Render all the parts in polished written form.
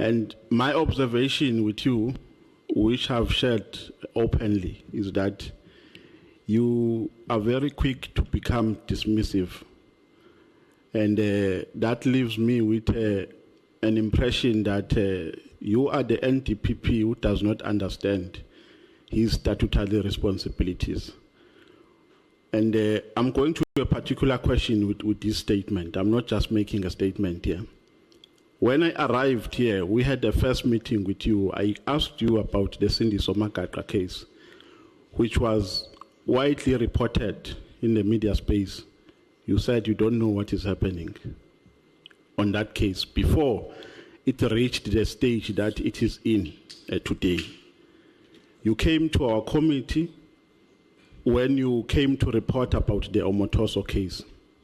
And my observation with you, which I've shared openly, is that you are very quick to become dismissive. And that leaves me with an impression that you are the NDPP who does not understand his statutory responsibilities. And I'm going to a particular question with this statement. I'm not just making a statement here. When I arrived here, we had the first meeting with you. I asked you about the Cindy Somakaka case, which was widely reported in the media space. You said you don't know what is happening on that case before it reached the stage that it is in today. You came to our committee when you came to report about the Omotoso case.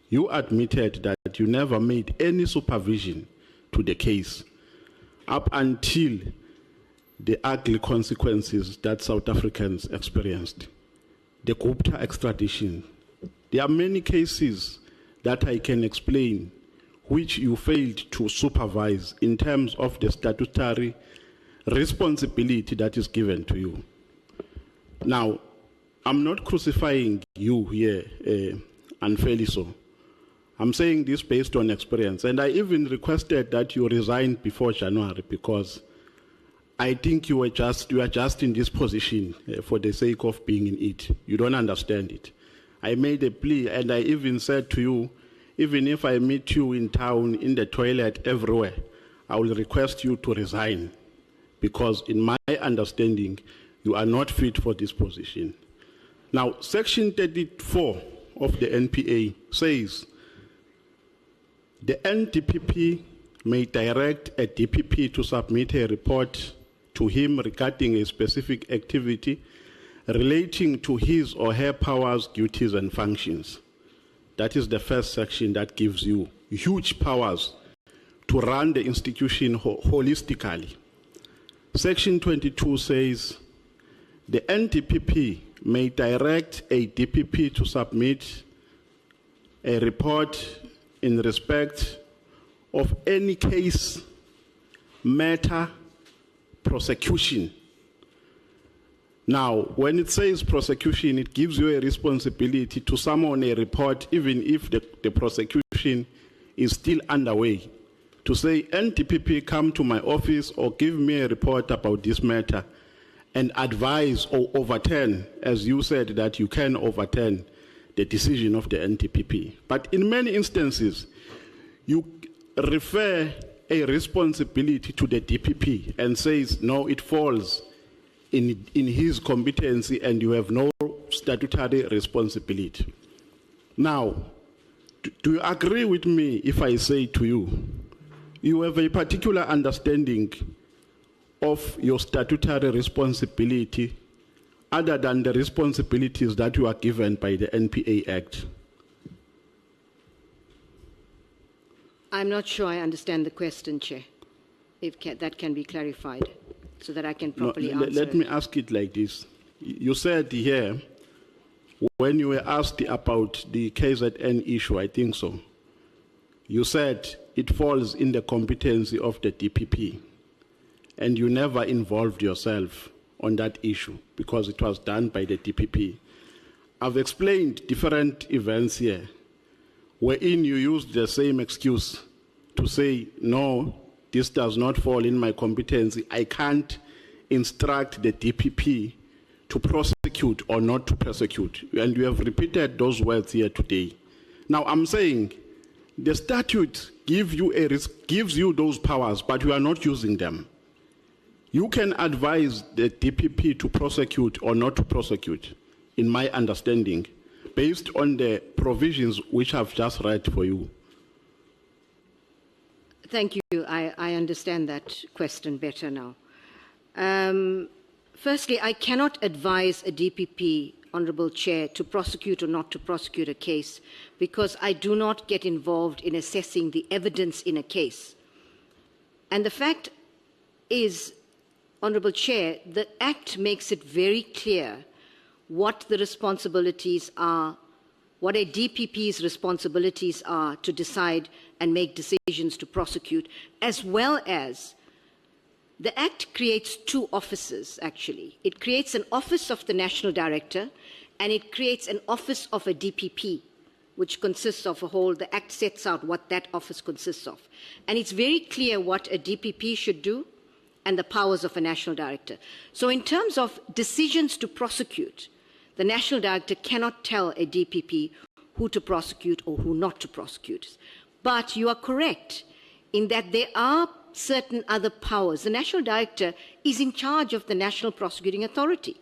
You admitted that you never made any supervision to the case up until the ugly consequences that South Africans experienced. The Gupta extradition. There are many cases that I can explain which you failed to supervise in terms of the statutory responsibility that is given to you. Now, I'm not crucifying you here unfairly so. I'm saying this based on experience. And I even requested that you resign before January because I think you are just in this position for the sake of being in it. You don't understand it. I made a plea and I even said to you, even if I meet you in town, in the toilet, everywhere, I will request you to resign because in my understanding, you are not fit for this position. Now, Section 34 of the NPA says, the NDPP may direct a DPP to submit a report to him regarding a specific activity relating to his or her powers, duties, and functions. That is the first section that gives you huge powers to run the institution holistically. Section 22 says, the NDPP may direct a DPP to submit a report in respect of any case, matter, prosecution. Now, when it says prosecution, it gives you a responsibility to summon a report even if the prosecution is still underway. To say, NDPP, come to my office or give me a report about this matter and advise or overturn, as you said that you can overturn the decision of the NDPP. But in many instances, you refer a responsibility to the DPP and says, no, it falls in his competency and you have no statutory responsibility. Now, do you agree with me if I say to you, you have a particular understanding of your statutory responsibility other than the responsibilities that you are given by the NPA Act? I'm not sure I understand the question, Chair. If that can be clarified so that I can properly answer Let me ask it like this. You said here, when you were asked about the KZN issue, I think so, you said it falls in the competency of the DPP, and you never involved yourself on that issue because it was done by the DPP. I've explained different events here wherein you used the same excuse to say, no, this does not fall in my competency. I can't instruct the DPP to prosecute or not to prosecute. And you have repeated those words here today. Now, I'm saying the statute gives you those powers, but you are not using them. You can advise the DPP to prosecute or not to prosecute, in my understanding, based on the provisions which I've just read for you. Thank you. I understand that question better now. Firstly, I cannot advise a DPP, Honourable Chair, to prosecute or not to prosecute a case because I do not get involved in assessing the evidence in a case. And the fact is, Honourable Chair, the Act makes it very clear what the responsibilities are, what a DPP's responsibilities are to decide and make decisions to prosecute, as well as The Act creates two offices, actually. It creates an office of the National Director, and it creates an office of a DPP, which consists of a whole. The Act sets out what that office consists of. And it's very clear what a DPP should do and the powers of a National Director. So in terms of decisions to prosecute, the National Director cannot tell a DPP who to prosecute or who not to prosecute. But you are correct in that there are certain other powers. The National Director is in charge of the National Prosecuting Authority.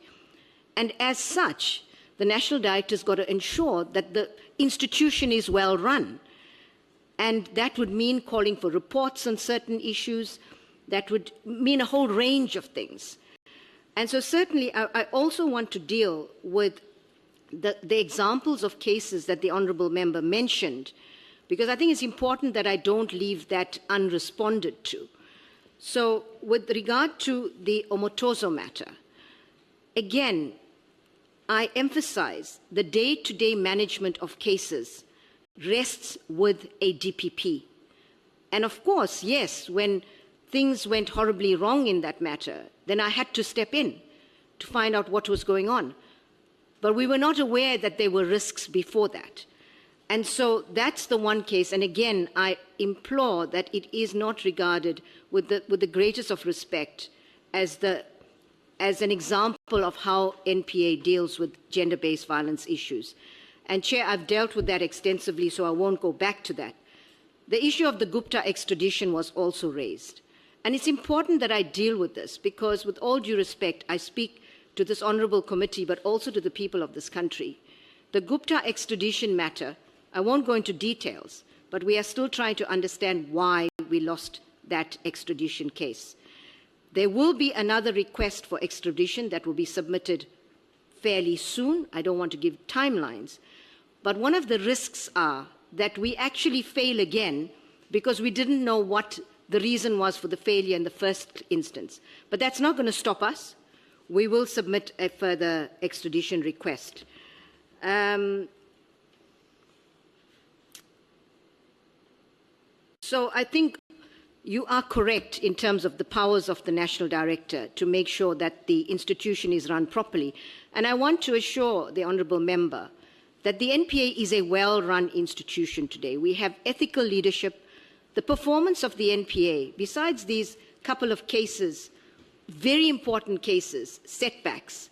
And as such, the National Director has got to ensure that the institution is well run. And that would mean calling for reports on certain issues. That would mean a whole range of things. And so certainly I also want to deal with the examples of cases that the Honourable Member mentioned, because I think it's important that I don't leave that unresponded to. So with regard to the Omotozo matter, again, I emphasize the day-to-day management of cases rests with a DPP. And of course, yes, when things went horribly wrong in that matter, then I had to step in to find out what was going on. But we were not aware that there were risks before that. And so that's the one case. And again, I implore that it is not regarded with the greatest of respect as an example of how NPA deals with gender-based violence issues. And Chair, I've dealt with that extensively, so I won't go back to that. The issue of the Gupta extradition was also raised. And it's important that I deal with this because, with all due respect, I speak to this honourable committee, but also to the people of this country. The Gupta extradition matter, I won't go into details, but we are still trying to understand why we lost that extradition case. There will be another request for extradition that will be submitted fairly soon. I don't want to give timelines. But one of the risks are that we actually fail again because we didn't know what the reason was for the failure in the first instance. But that's not going to stop us. We will submit a further extradition request. So I think you are correct in terms of the powers of the National Director to make sure that the institution is run properly. And I want to assure the Honourable Member that the NPA is a well-run institution today. We have ethical leadership. The performance of the NPA, besides these couple of cases, very important cases, setbacks,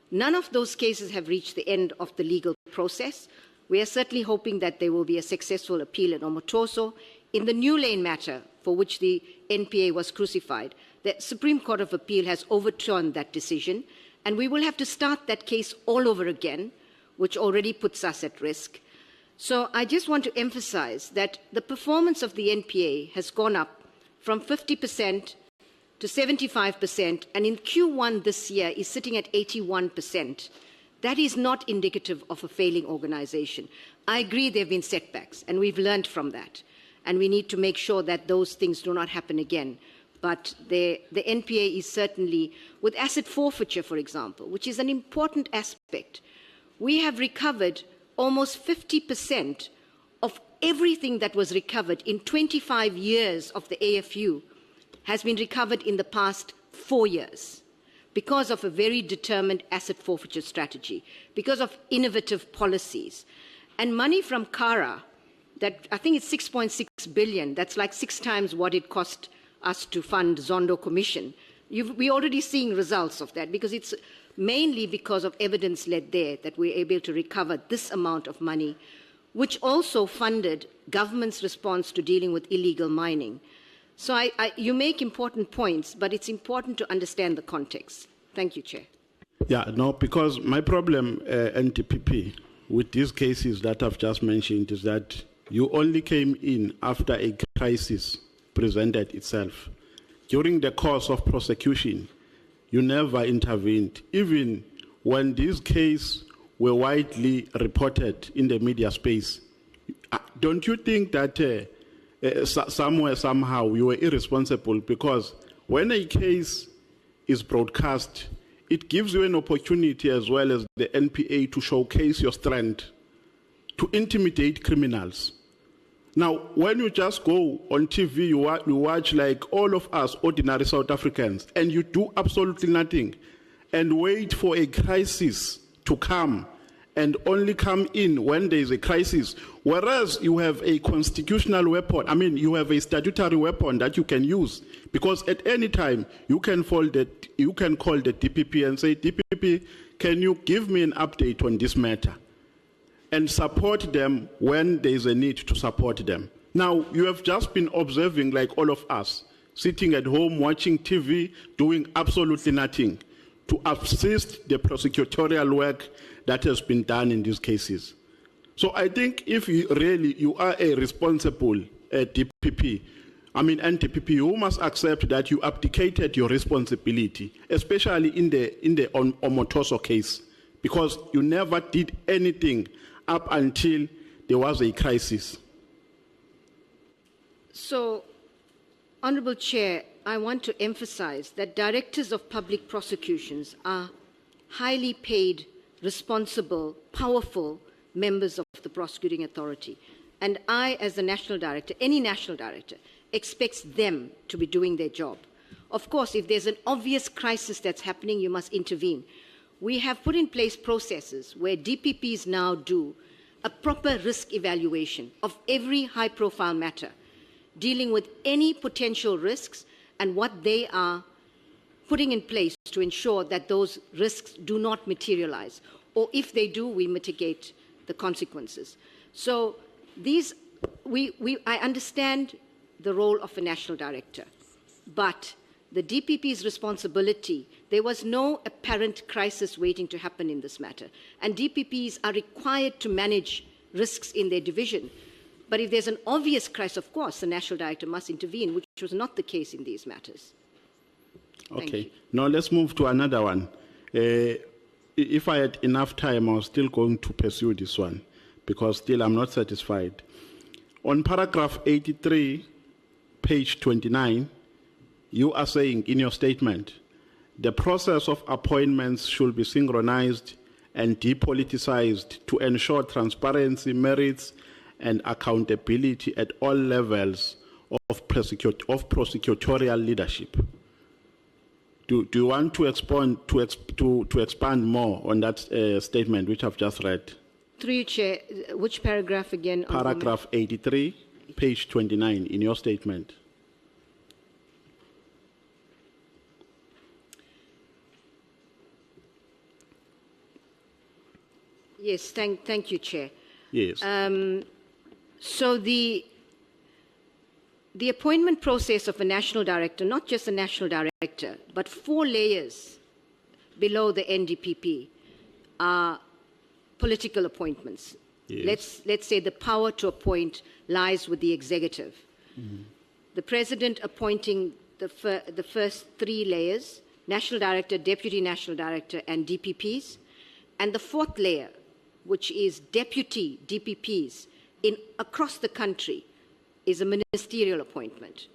none of those cases have reached the end of the legal process. We are certainly hoping that there will be a successful appeal in Omotozo. In the New Lane matter, for which the NPA was crucified, the Supreme Court of Appeal has overturned that decision, and we will have to start that case all over again, which already puts us at risk. So I just want to emphasize that the performance of the NPA has gone up from 50% to 75%, and in Q1 this year is sitting at 81%. That is not indicative of a failing organization. I agree there have been setbacks, and we've learned from that. And we need to make sure that those things do not happen again. But the NPA is certainly, with asset forfeiture, for example, which is an important aspect, we have recovered almost 50% of everything that was recovered in 25 years of the AFU has been recovered in the past 4 years because of a very determined asset forfeiture strategy, because of innovative policies. And money from CARA, that I think it's 6.6 billion. That's like 6 times what it cost us to fund Zondo Commission. We're already seeing results of that because it's mainly because of evidence led there that we're able to recover this amount of money, which also funded government's response to dealing with illegal mining. So you make important points, but it's important to understand the context. Thank you, Chair. Yeah, no, because my problem, NTPP, with these cases that I've just mentioned is that you only came in after a crisis presented itself. During the course of prosecution, you never intervened, even when these cases were widely reported in the media space. Don't you think that somewhere, somehow, you were irresponsible? Because when a case is broadcast, it gives you an opportunity as well as the NPA to showcase your strength, to intimidate criminals. Now, when you just go on TV, you watch like all of us, ordinary South Africans, and you do absolutely nothing and wait for a crisis to come and only come in when there is a crisis, whereas you have a constitutional weapon, you have a statutory weapon that you can use, because at any time you can call the DPP and say, DPP, can you give me an update on this matter? And support them when there is a need to support them. Now, you have just been observing, like all of us, sitting at home, watching TV, doing absolutely nothing to assist the prosecutorial work that has been done in these cases. So I think if you are a responsible DPP, NPP, you must accept that you abdicated your responsibility, especially in the Omotoso case, because you never did anything up until there was a crisis. So, Honorable Chair, I want to emphasize that directors of public prosecutions are highly paid, responsible, powerful members of the prosecuting authority. And I, as the national director, any national director, expects them to be doing their job. Of course, if there's an obvious crisis that's happening, you must intervene. We have put in place processes where DPPs now do a proper risk evaluation of every high-profile matter, dealing with any potential risks and what they are putting in place to ensure that those risks do not materialize, or if they do, we mitigate the consequences. So I understand the role of a national director, but the DPP's responsibility, there was no apparent crisis waiting to happen in this matter. And DPPs are required to manage risks in their division. But if there's an obvious crisis, of course, the national director must intervene, which was not the case in these matters. Okay. Now let's move to another one. If I had enough time, I was still going to pursue this one, because still I'm not satisfied. On paragraph 83, page 29, you are saying in your statement, the process of appointments should be synchronized and depoliticized to ensure transparency, merits, and accountability at all levels of prosecutorial leadership. Do you want to expand more on that statement which I've just read? Through you, Chair, which paragraph again? Paragraph 83, page 29 in your statement. Yes, thank you, Chair. Yes. So the appointment process of a national director, not just a national director, but 4 layers below the NDPP are political appointments. Yes. Let's say the power to appoint lies with the executive. Mm-hmm. The president appointing the first 3 layers, national director, deputy national director, and DPPs, and the 4th layer, which is deputy DPPs across the country, is a ministerial appointment.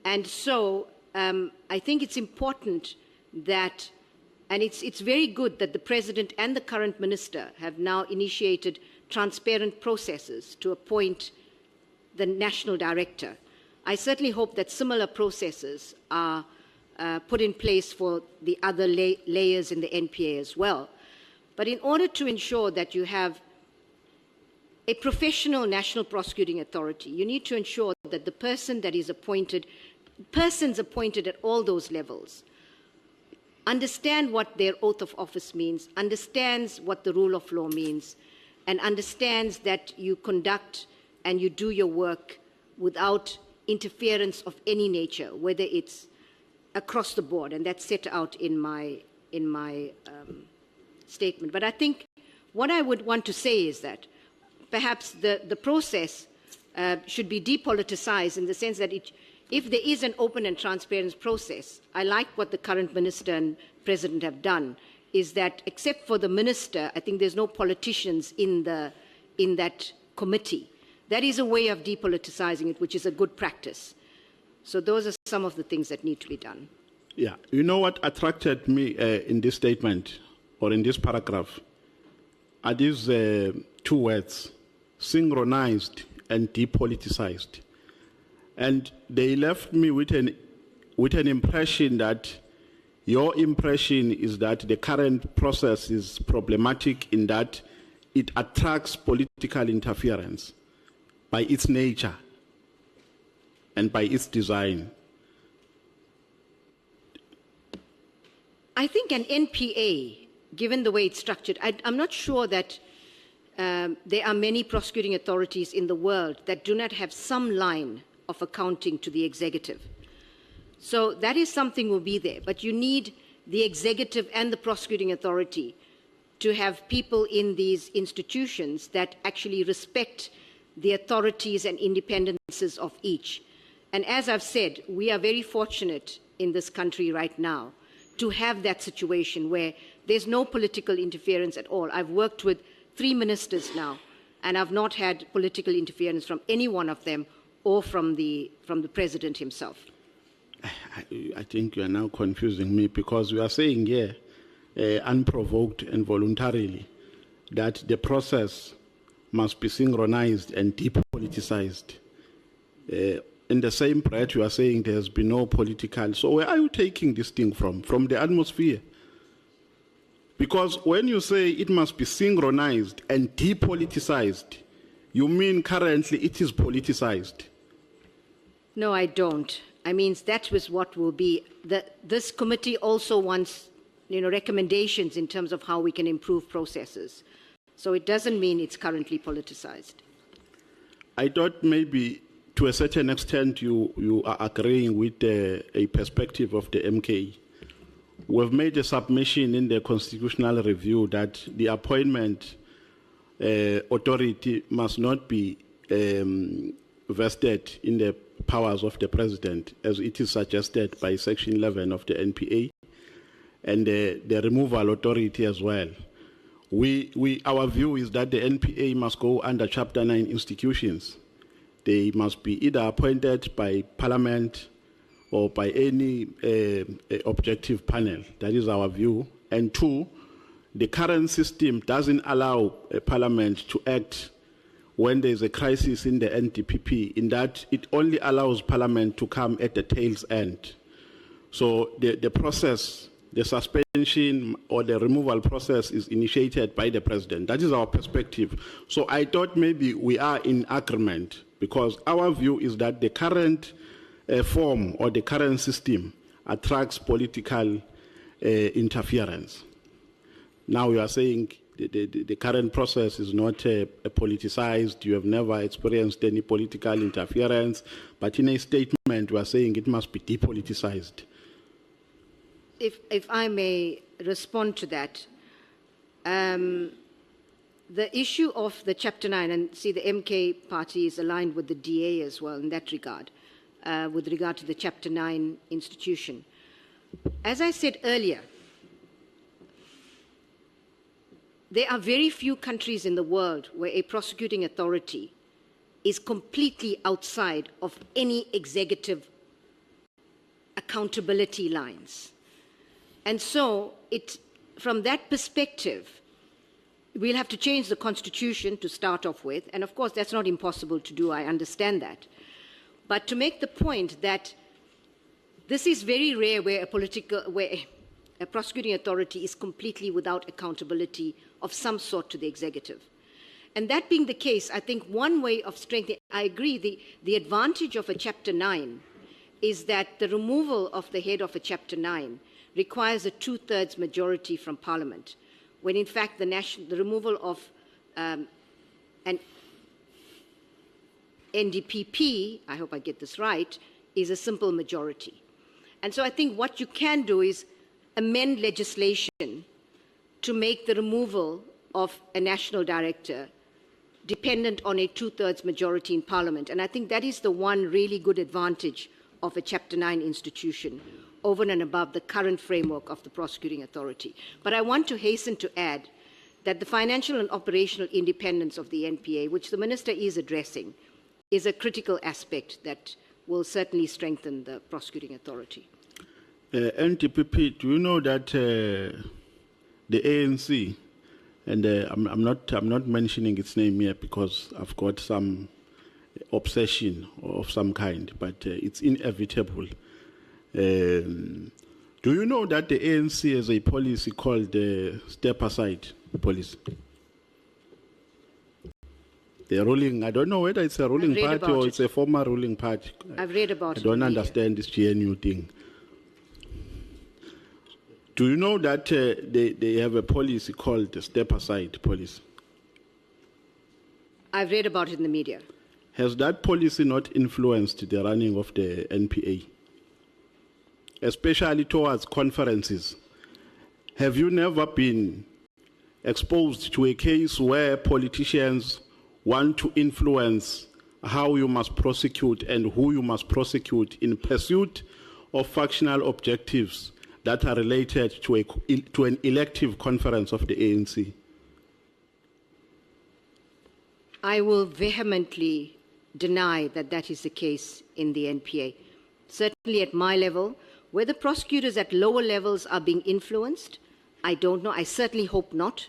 And so I think it's important that, and it's very good that the president and the current minister have now initiated transparent processes to appoint the national director. I certainly hope that similar processes are put in place for the other layers in the NPA as well. But in order to ensure that you have a professional national prosecuting authority, you need to ensure that the person that is appointed, persons appointed at all those levels, understand what their oath of office means, understands what the rule of law means, and understands that you conduct and you do your work without interference of any nature, whether it's across the board, and that's set out in my statement. But I think what I would want to say is that perhaps the process should be depoliticized in the sense that if there is an open and transparent process, I like what the current minister and president have done, is that except for the minister, I think there's no politicians in that committee. That is a way of depoliticizing it, which is a good practice. So those are some of the things that need to be done. Yeah, you know what attracted me in this statement or in this paragraph are these 2 words, synchronized and depoliticized. And they left me with an impression that your impression is that the current process is problematic in that it attracts political interference by its nature and by its design. I think an NPA, given the way it's structured, I'm not sure that there are many prosecuting authorities in the world that do not have some line of accounting to the executive. So that is something will be there, but you need the executive and the prosecuting authority to have people in these institutions that actually respect the authorities and independences of each. And as I've said, we are very fortunate in this country right now to have that situation where there's no political interference at all. I've worked with 3 ministers now, and I've not had political interference from any one of them or from the president himself. I think you are now confusing me, because we are saying here, unprovoked and voluntarily, that the process must be synchronized and depoliticized. In the same breath, you are saying there has been no political. So where are you taking this thing from? From the atmosphere? Because when you say it must be synchronized and depoliticized, you mean currently it is politicized? No, I don't. I mean, that was what will be. This committee also wants, recommendations in terms of how we can improve processes. So it doesn't mean it's currently politicized. I thought maybe to a certain extent you are agreeing with a perspective of the MKE. We've made a submission in the constitutional review that the appointment authority must not be vested in the powers of the president, as it is suggested by Section 11 of the NPA, and the removal authority as well. Our view is that the NPA must go under Chapter 9 institutions. They must be either appointed by Parliament or by any objective panel. That is our view. And 2, the current system doesn't allow a Parliament to act when there is a crisis in the NDPP, in that it only allows Parliament to come at the tail's end. So the process, the suspension or the removal process is initiated by the president. That is our perspective. So I thought maybe we are in agreement, because our view is that the current form or the current system attracts political interference. Now we are saying the current process is not politicized. You have never experienced any political interference, but in a statement we are saying it must be depoliticized. If I may respond to that, the issue of the Chapter 9, and see the MK party is aligned with the DA as well in that regard, with regard to the Chapter 9 institution. As I said earlier, there are very few countries in the world where a prosecuting authority is completely outside of any executive accountability lines. And so, from that perspective, we'll have to change the constitution to start off with, and of course that's not impossible to do, I understand that. But to make the point that this is very rare where a prosecuting authority is completely without accountability of some sort to the executive. And that being the case, I think one way of strengthening, I agree, the advantage of a Chapter 9 is that the removal of the head of a Chapter 9 requires a 2/3 majority from Parliament, when in fact the removal of an NDPP, I hope I get this right, is a simple majority. And so I think what you can do is amend legislation to make the removal of a national director dependent on a 2/3 majority in Parliament. And I think that is the one really good advantage of a Chapter 9 institution over and above the current framework of the prosecuting authority. But I want to hasten to add that the financial and operational independence of the NPA, which the Minister is addressing, is a critical aspect that will certainly strengthen the prosecuting authority. NDPP, do you know that the ANC, and I'm not mentioning its name here because I've got some obsession of some kind, but it's inevitable. Do you know that the ANC has a policy called the step aside policy? The ruling, I don't know whether it's a ruling party or it's a former ruling party. I've read about it. I don't understand this GNU thing. Do you know that they have a policy called the step aside policy? I've read about it in the media. Has that policy not influenced the running of the NPA? Especially towards conferences. Have you never been exposed to a case where politicians want to influence how you must prosecute and who you must prosecute in pursuit of factional objectives that are related to an elective conference of the ANC? I will vehemently deny that that is the case in the NPA. Certainly at my level, whether prosecutors at lower levels are being influenced, I don't know. I certainly hope not.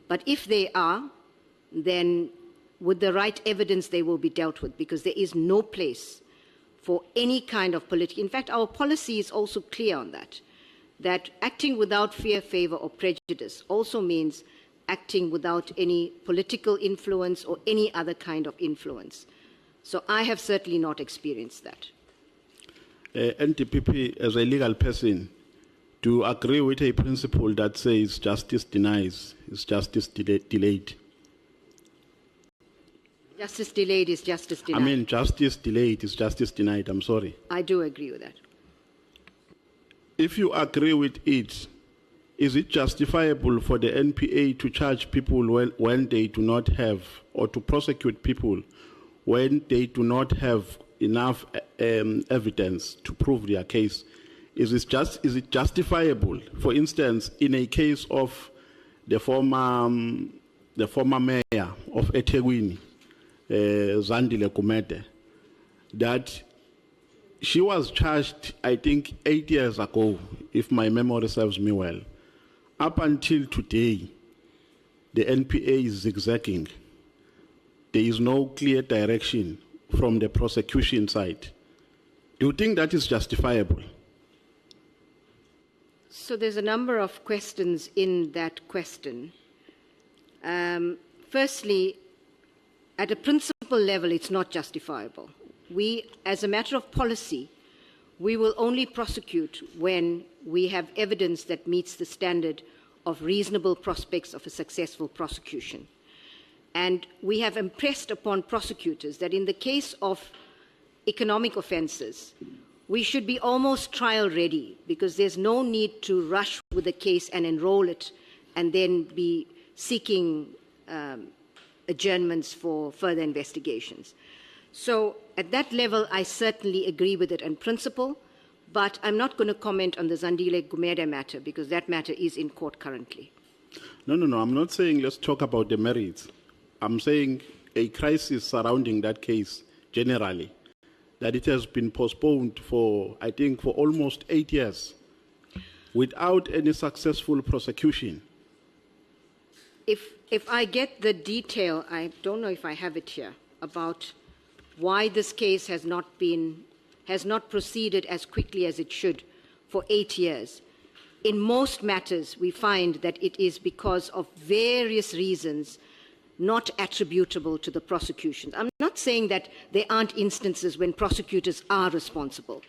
But if they are, then with the right evidence, they will be dealt with, because there is no place for any kind of political. In fact, our policy is also clear on that, that acting without fear, favor, or prejudice also means acting without any political influence or any other kind of influence. So I have certainly not experienced that. NDPP, as a legal person, do you agree with a principle that says justice denies is justice delayed? Justice delayed is justice denied. I mean, justice delayed is justice denied. I'm sorry. I do agree with that. If you agree with it, is it justifiable for the NPA to charge people when they do not have, or to prosecute people when they do not have enough evidence to prove their case? Is it justifiable, for instance, in a case of the former mayor of eThekwini, Zandile Kumete, that she was charged, I think, 8 years ago, if my memory serves me well. Up until today, the NPA is zigzagging. There is no clear direction from the prosecution side. Do you think that is justifiable? So there's a number of questions in that question. Firstly, at a principle level, it's not justifiable. We, as a matter of policy, we will only prosecute when we have evidence that meets the standard of reasonable prospects of a successful prosecution. And we have impressed upon prosecutors that in the case of economic offenses, we should be almost trial ready, because there's no need to rush with a case and enroll it and then be seeking adjournments for further investigations. So at that level, I certainly agree with it in principle, but I'm not going to comment on the Zandile Gumede matter, because that matter is in court currently. No, I'm not saying let's talk about the merits. I'm saying a crisis surrounding that case generally, that it has been postponed for, I think, for almost 8 years without any successful prosecution. If I get the detail, I don't know if I have it here, about why this case has not proceeded as quickly as it should for 8 years. In most matters, we find that it is because of various reasons not attributable to the prosecution. I'm not saying that there aren't instances when prosecutors are responsible,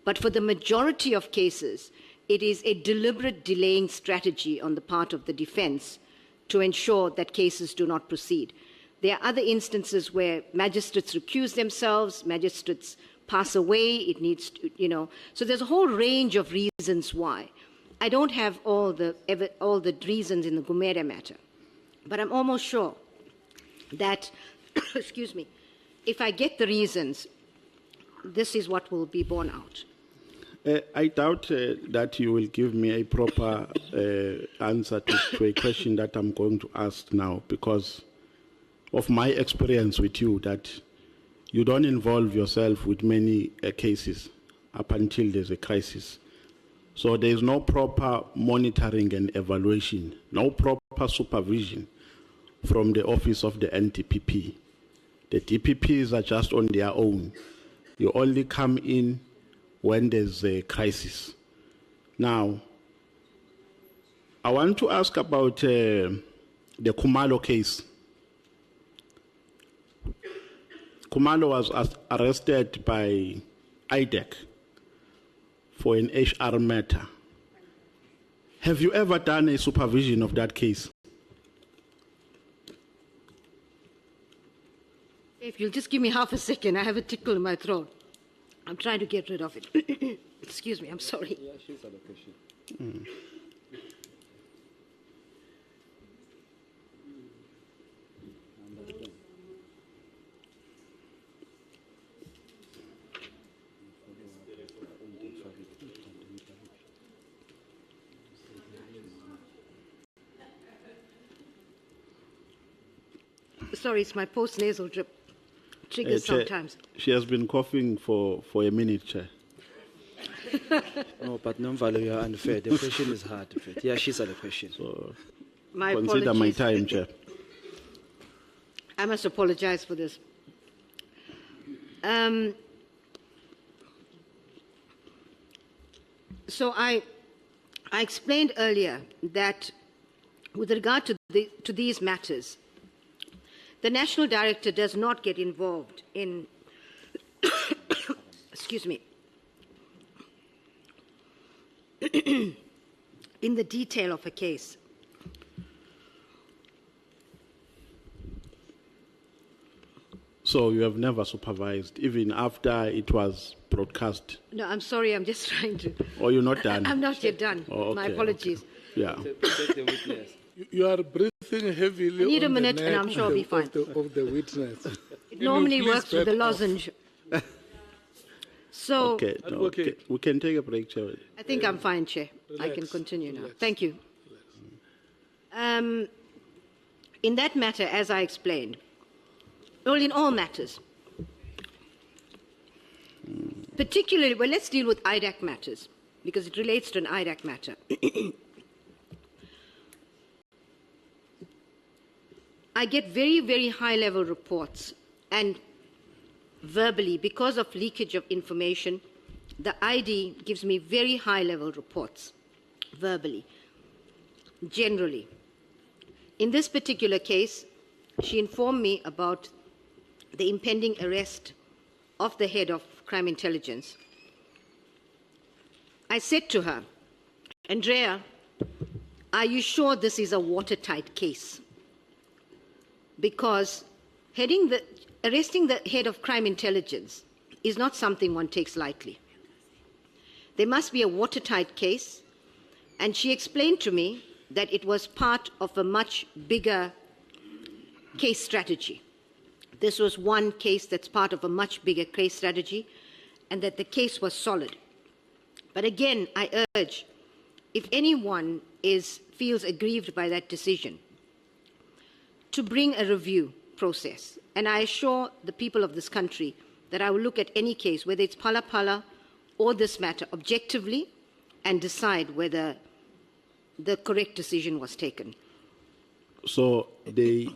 but for the majority of cases, it is a deliberate delaying strategy on the part of the defense to ensure that cases do not proceed. There are other instances where magistrates recuse themselves, magistrates pass away, it needs to, so there's a whole range of reasons why. I don't have all the reasons in the Gumede matter, but I'm almost sure that, excuse me, if I get the reasons, this is what will be borne out. I doubt that you will give me a proper answer to a question that I'm going to ask now, because of my experience with you, that you don't involve yourself with many cases up until there's a crisis. So there's no proper monitoring and evaluation, no proper supervision from the office of the NTPP. The DPPs are just on their own. You only come in when there's a crisis. Now, I want to ask about the Khumalo case. Khumalo was arrested by IDEC for an HR matter. Have you ever done a supervision of that case? If you'll just give me half a second, I have a tickle in my throat. I'm trying to get rid of it. Excuse me, I'm sorry. Yeah, she's had a question. Sorry, it's my post-nasal drip. Triggers Chair, sometimes. she has been coughing for a minute, Chair. No, but Nomvalo, you are unfair. The question is hard. Yeah, she's had a question. So My consider my apologies. time, Chair. I must apologize for this. So I explained earlier that with regard to these matters, the National Director does not get involved in, excuse me, in the detail of a case. So you have never supervised, even after it was broadcast? No, I'm sorry, I'm just trying to. Or you're not done? I'm not yet done. Oh, My okay, apologies. okay. Yeah. Protect the witness. You are breathing heavily. I need a on the minute and neck I'm sure I'll be fine. of the witness. It normally Can you please works with the back off? lozenge. So Okay, no, okay. We can take a break, Chair. I think I'm fine, Chair. I can Relax, continue now. relax. Thank you. In that matter, as I explained, well, in all matters, particularly, well, let's deal with IDAC matters, because it relates to an IDAC matter. I get very, very high-level reports, and verbally, because of leakage of information, the ID gives me very high-level reports, verbally, generally. In this particular case, she informed me about the impending arrest of the head of crime intelligence. I said to her, Andrea, are you sure this is a watertight case? Because arresting the head of crime intelligence is not something one takes lightly. There must be a watertight case, and she explained to me that it was part of a much bigger case strategy. This was one case that's part of a much bigger case strategy, and that the case was solid. But again, I urge, if anyone feels aggrieved by that decision, to bring a review process. And I assure the people of this country that I will look at any case, whether it's Phala Phala or this matter, objectively, and decide whether the correct decision was taken. So they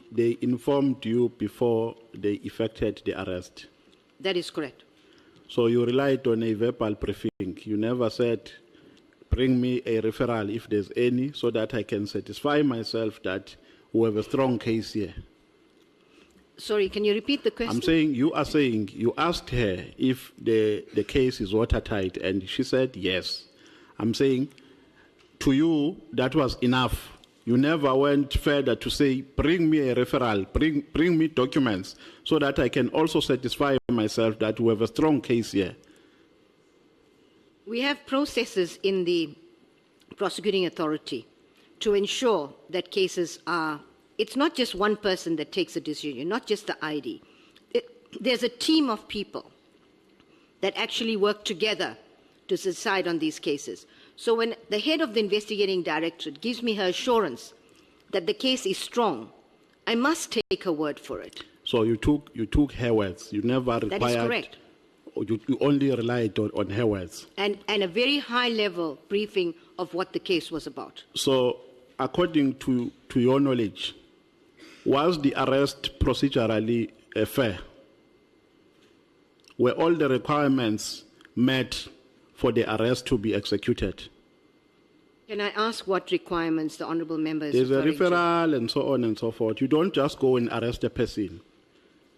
informed you before they effected the arrest? That is correct. So you relied on a verbal briefing. You never said, bring me a referral if there's any, so that I can satisfy myself that we have a strong case here. Sorry, can you repeat the question? I'm saying, you are saying, you asked her if the case is watertight, and she said yes. I'm saying, to you, that was enough. You never went further to say, bring me a referral, bring me documents, so that I can also satisfy myself that we have a strong case here. We have processes in the prosecuting authority to ensure that cases are, it's not just one person that takes a decision, not just the ID. There's a team of people that actually work together to decide on these cases. So when the head of the investigating directorate gives me her assurance that the case is strong, I must take her word for it. So you took her words. You never required. That is correct. Or you only relied on her words. And a very high-level briefing of what the case was about. So, according to your knowledge, was the arrest procedurally fair? Were all the requirements met for the arrest to be executed? Can I ask what requirements the honourable member is There's a referring to? referral and so on and so forth. You don't just go and arrest a person.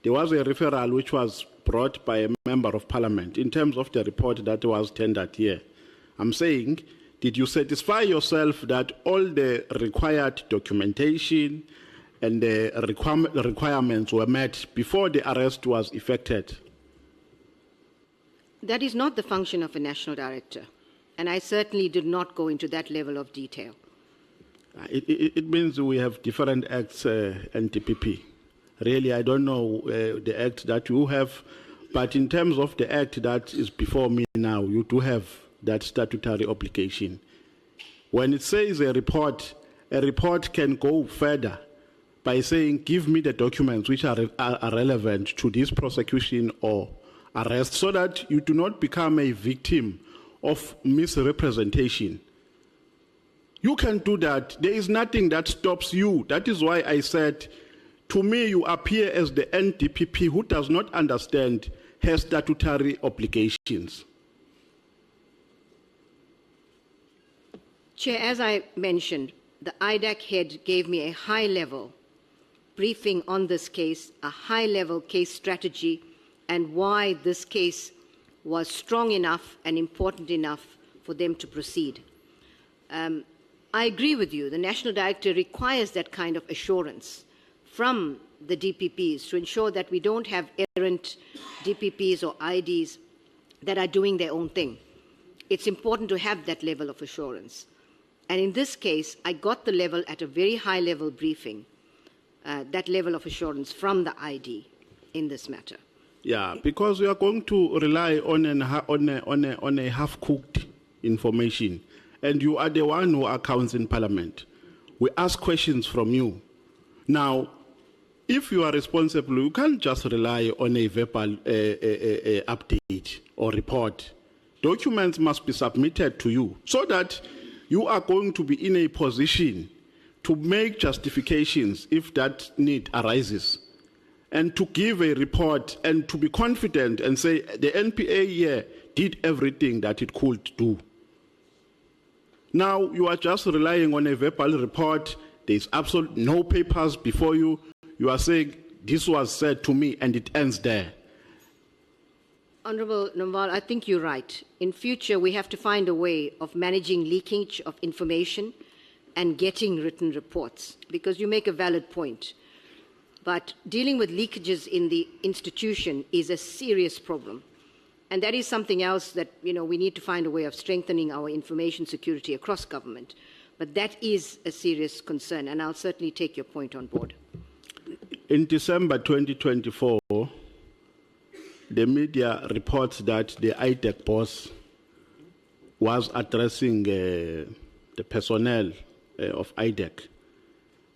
There was a referral which was brought by a member of parliament in terms of the report that was tendered here. I'm saying, did you satisfy yourself that all the required documentation and the requirements were met before the arrest was effected? That is not the function of a national director, and I certainly did not go into that level of detail. It means we have different acts, NPA. Really, I don't know the act that you have, but in terms of the act that is before me now, you do have that statutory obligation. When it says a report can go further by saying, give me the documents which are relevant to this prosecution or arrest, so that you do not become a victim of misrepresentation. You can do that. There is nothing that stops you. That is why I said, to me, you appear as the NDPP who does not understand her statutory obligations. Chair, as I mentioned, the IDAC head gave me a high-level briefing on this case, a high-level case strategy, and why this case was strong enough and important enough for them to proceed. I agree with you. The National Director requires that kind of assurance from the DPPs to ensure that we don't have errant DPPs or IDs that are doing their own thing. It's important to have that level of assurance. And in this case, I got the level at a very high-level briefing, that level of assurance from the ID in this matter. Yeah, because we are going to rely on a half-cooked information, and you are the one who accounts in Parliament. We ask questions from you. Now, if you are responsible, you can't just rely on a verbal update or report. Documents must be submitted to you so that you are going to be in a position to make justifications if that need arises, and to give a report and to be confident and say the NPA here did everything that it could do. Now you are just relying on a verbal report. There is absolutely no papers before you. You are saying this was said to me and it ends there. Honourable Nomvalo, I think you're right. In future, we have to find a way of managing leakage of information and getting written reports, because you make a valid point. But dealing with leakages in the institution is a serious problem. And that is something else that, we need to find a way of strengthening our information security across government. But that is a serious concern, and I'll certainly take your point on board. In December 2024, the media reports that the IDAC boss was addressing the personnel of IDAC,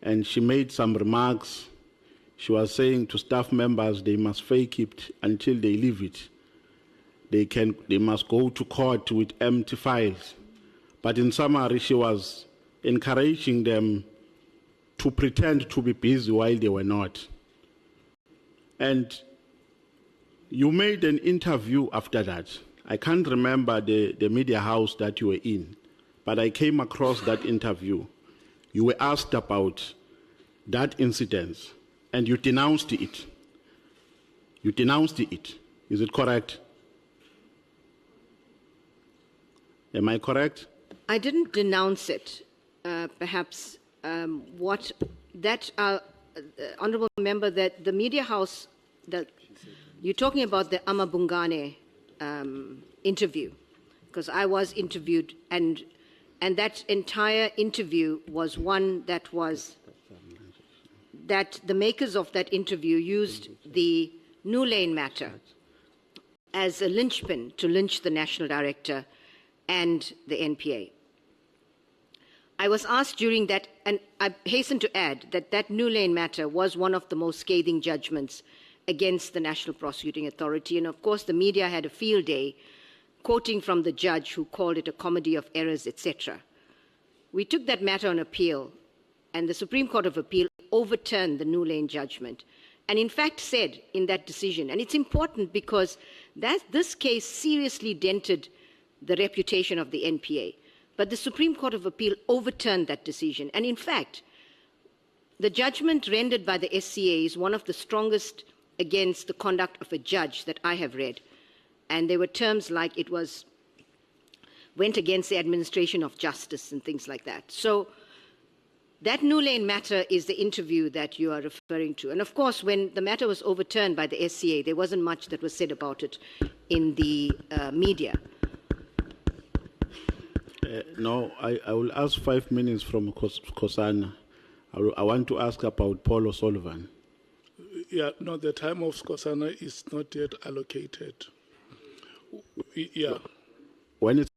and she made some remarks. She was saying to staff members they must fake it until they leave it. They must go to court with empty files. But in summary, she was encouraging them to pretend to be busy while they were not. And you made an interview after that. I can't remember the media house that you were in, but I came across that interview. You were asked about that incident, and you denounced it. You denounced it. Is it correct? Am I correct? I didn't denounce it. Perhaps what that honourable member, that the media house that you're talking about, the Amabungane interview, because I was interviewed, and that entire interview was one that the makers of that interview used the New Lane matter as a linchpin to lynch the National Director and the NPA. I was asked during that, and I hasten to add that New Lane matter was one of the most scathing judgments against the National Prosecuting Authority. And of course, the media had a field day quoting from the judge who called it a comedy of errors, etc. We took that matter on appeal, and the Supreme Court of Appeal overturned the New Lane judgment and in fact said in that decision, and it's important because this case seriously dented the reputation of the NPA, but the Supreme Court of Appeal overturned that decision. And in fact, the judgment rendered by the SCA is one of the strongest against the conduct of a judge that I have read. And there were terms like it went against the administration of justice and things like that. So that New Lane matter is the interview that you are referring to. And of course, when the matter was overturned by the SCA, there wasn't much that was said about it in the media. No, I will ask 5 minutes from Kosana. I want to ask about Paul O'Sullivan. Yeah, no, the time of Skosana is not yet allocated. Yeah. When it's